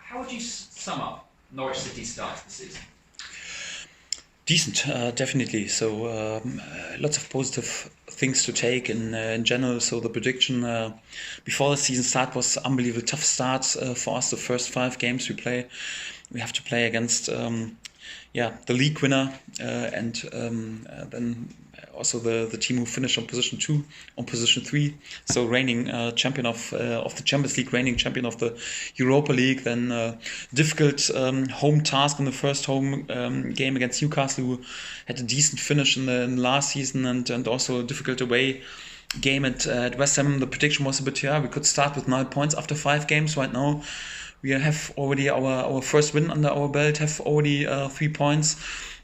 How would you sum up Norwich City's start to the season? Decent, definitely. So lots of positive things to take in general. So the prediction before the season start was unbelievable tough start for us. The first 5 games we have to play against the league winner and then also the team who finished on position 2, on position 3. So reigning champion of the Champions League, reigning champion of the Europa League. Then difficult home task in the first home game against Newcastle, who had a decent finish in the last season, and also a difficult away game at West Ham. The prediction was a bit, we could start with 9 points after 5 games. Right now we have already our first win under our belt, have already 3 points.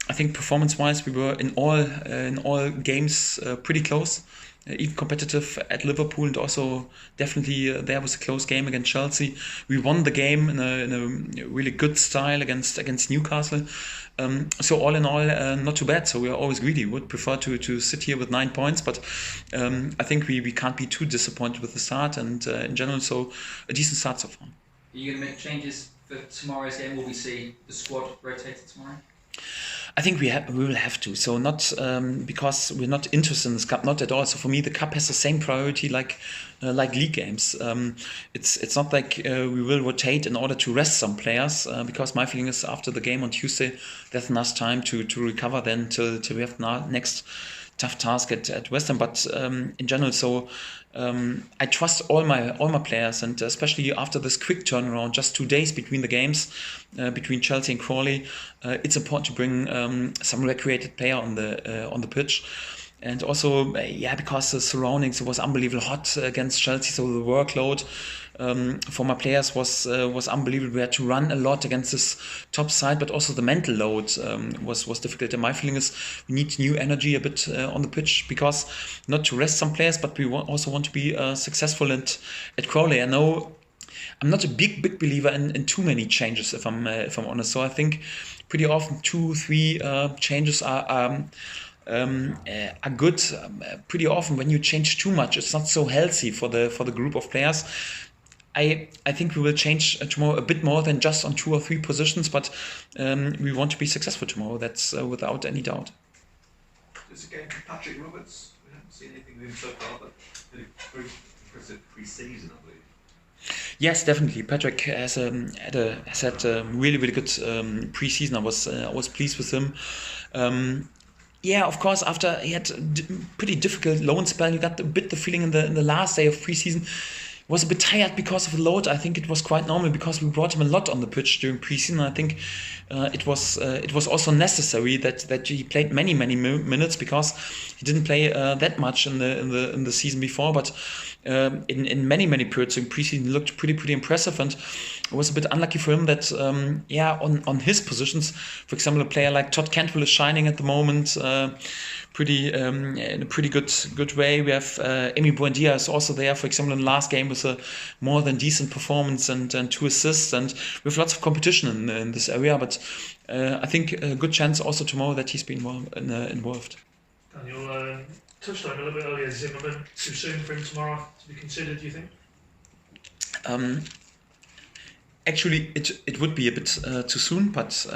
I think performance-wise, we were in all games pretty close, even competitive at Liverpool, and also definitely there was a close game against Chelsea. We won the game in a really good style against Newcastle. So all in all, not too bad. So we are always greedy. Would prefer to sit here with 9 points, but I think we can't be too disappointed with the start, and in general, so a decent start so far. Are you going to make changes for tomorrow's game? Will we see the squad rotated tomorrow? I think we will have to. So not because we're not interested in this cup, not at all. So for me, the cup has the same priority like league games. It's not like we will rotate in order to rest some players, because my feeling is after the game on Tuesday, there's enough time to recover then till we have next tough task at West Ham. But in general, so I trust all my players, and especially after this quick turnaround, just 2 days between the games, between Chelsea and Crawley, it's important to bring some recreated player on the pitch. And also, because the surroundings, it was unbelievable hot against Chelsea, so the workload for my players was unbelievable. We had to run a lot against this top side, but also the mental load was difficult. And my feeling is we need new energy a bit on the pitch, because not to rest some players, but we also want to be successful at Crawley. I know I'm not a big believer in too many changes, if I'm honest. So I think pretty often 2-3 changes are good. Pretty often when you change too much, it's not so healthy for the group of players. I think we will change tomorrow a bit more than just on 2 or 3 positions, but we want to be successful tomorrow. That's without any doubt. There's a game for Patrick Roberts. We haven't seen anything of him so far, but very impressive pre-season, I believe. Yes, definitely. Patrick has had a really good pre-season. I was pleased with him. Of course, after he had a pretty difficult loan spell, you got a bit the feeling in the last day of pre-season was a bit tired because of the load. I think it was quite normal because we brought him a lot on the pitch during pre-season. I think it was also necessary that he played many minutes, because he didn't play that much in the season before. But in many periods during pre-season, he looked pretty impressive, and it was a bit unlucky for him that on his positions, for example, a player like Todd Cantwell is shining at the moment. In a pretty good way. We have Emi Buendia is also there, for example, in the last game with a more than decent performance and 2 assists, and we have lots of competition in this area, but I think a good chance also tomorrow that he's been involved. Daniel touched on it a little bit earlier, Zimmerman, too soon for him tomorrow to be considered, do you think? Actually, it would be a bit too soon, but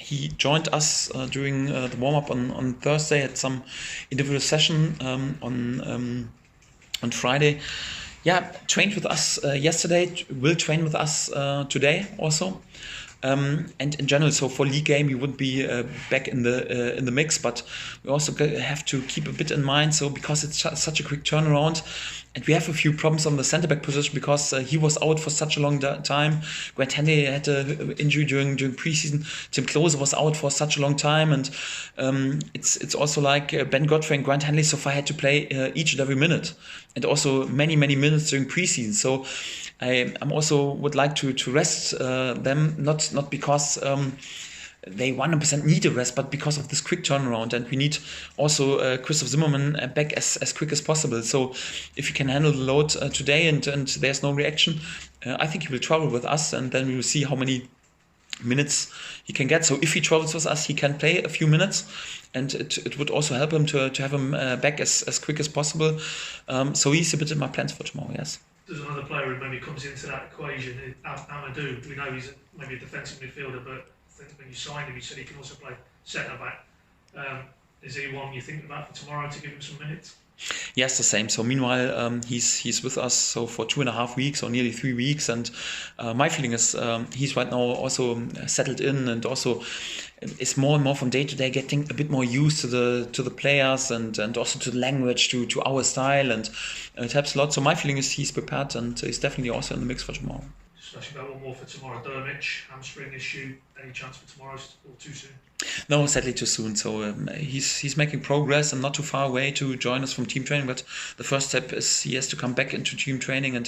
he joined us during the warm-up on Thursday, at some individual session on Friday. Trained with us yesterday, will train with us today also. And in general, so for league game, he would be back in the mix, but we also have to keep a bit in mind. So because it's such a quick turnaround, and we have a few problems on the centre back position because he was out for such a long time. Grant Henley had an injury during pre-season. Tim Klose was out for such a long time, and it's also like Ben Godfrey and Grant Henley so far had to play each and every minute, and also many minutes during pre-season. So I'm also would like to rest them, not because they 100% need a rest, but because of this quick turnaround, and we need also Christoph Zimmerman back as quick as possible. So if he can handle the load today and there's no reaction, I think he will travel with us, and then we will see how many minutes he can get. So if he travels with us, he can play a few minutes, and it would also help him to have him back as quick as possible. So he's a bit in my plans for tomorrow, yes. there's another player who maybe comes into that equation. Amadou, we know he's maybe a defensive midfielder, but I think when you signed him, you said he can also play centre back. Is he one you think about for tomorrow to give him some minutes? Yes, the same. So meanwhile, he's with us for 2.5 weeks or nearly 3 weeks, and my feeling is he's right now also settled in, and also is more and more from day to day getting a bit more used to the players and also to the language, to our style, and it helps a lot. So my feeling is he's prepared, and he's definitely also in the mix for tomorrow. Just actually got one more for tomorrow. Dermich, hamstring issue. Any chance for tomorrow, or too soon? No, sadly too soon. So he's making progress and not too far away to join us from team training. But the first step is he has to come back into team training, and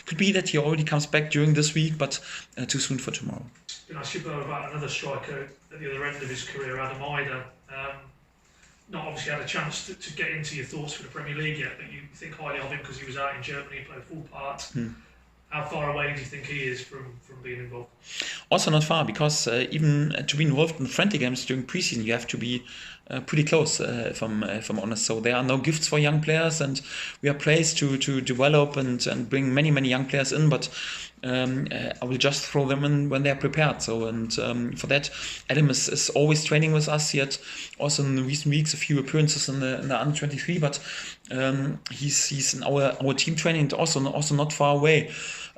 could be that he already comes back during this week, but too soon for tomorrow. I should know about another striker at the other end of his career, Adam Ida. Not obviously had a chance to get into your thoughts for the Premier League yet, but you think highly of him because he was out in Germany, played full part. How far away do you think he is from being involved? Also not far, because even to be involved in friendly games during preseason, you have to be pretty close, if I'm honest. So there are no gifts for young players, and we are placed to develop and bring many young players in, but I will just throw them in when they are prepared. So, and for that, Adam is always training with us. He had also in the recent weeks a few appearances in the under 23, but he's in our team training, and also not far away.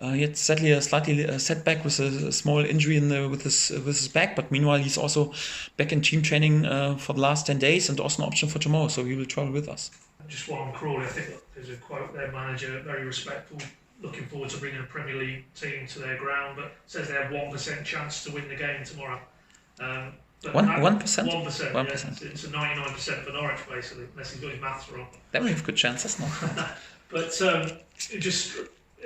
He had sadly a slightly setback with a small injury with his back, but meanwhile he's also back in team training for the last 10 days, and also an option for tomorrow, so he will travel with us. Just one on Crawley, I think there's a quote there, manager, very respectful, looking forward to bringing a Premier League team to their ground, but says they have 1% chance to win the game tomorrow. But 1%? 1%, 1%. Yeah, it's a 99% for Norwich, basically, unless he's got his maths wrong. Then we have good chances, no? But just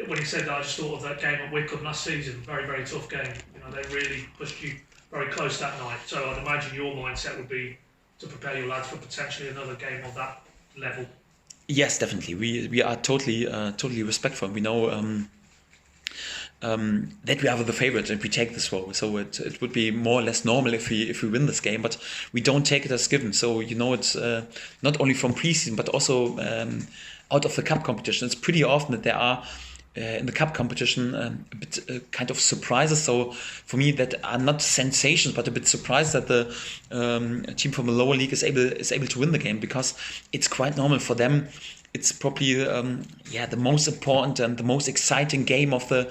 when he said that, I just thought of that game at Wycombe last season. Very tough game. You know, they really pushed you very close that night. So I'd imagine your mindset would be to prepare your lads for potentially another game of that level. Yes, definitely. We are totally respectful. We know that we are the favourites and we take this role. So it would be more or less normal if we win this game, but we don't take it as given. So you know, it's not only from preseason but also out of the cup competition. It's pretty often that there are in the cup competition a bit kind of surprises. So for me, that are not sensations, but a bit surprised that the team from the lower league is able to win the game, because it's quite normal for them. It's probably the most important and the most exciting game of the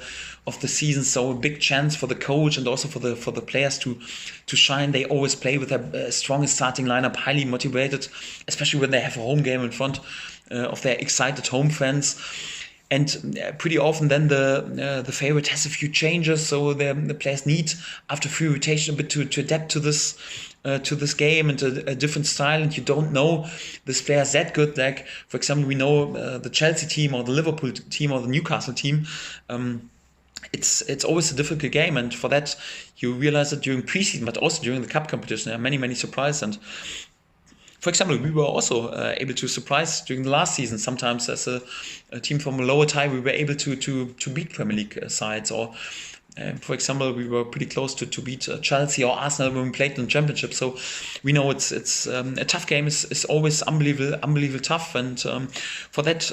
season. So a big chance for the coach and also for the players to shine. They always play with their strongest starting lineup, highly motivated, especially when they have a home game in front of their excited home fans. And pretty often then the favorite has a few changes, so the players need, after free rotation, a bit to adapt to this game and a different style. And you don't know this player is that good. Like, for example, we know the Chelsea team or the Liverpool team or the Newcastle team. It's always a difficult game, and for that you realize that during preseason, but also during the cup competition, there are many surprises. And for example, we were also able to surprise during the last season. Sometimes as a team from a lower tier, we were able to beat Premier League sides. Or, for example, we were pretty close to beat Chelsea or Arsenal when we played in the Championship. So we know it's a tough game. Is always unbelievable tough. And for that,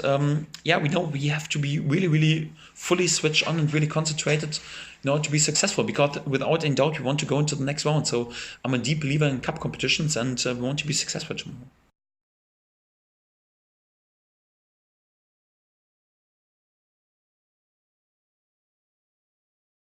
we know we have to be really fully switched on and really concentrated in order to be successful, because without any doubt we want to go into the next round. So I'm a deep believer in cup competitions, and we want to be successful tomorrow.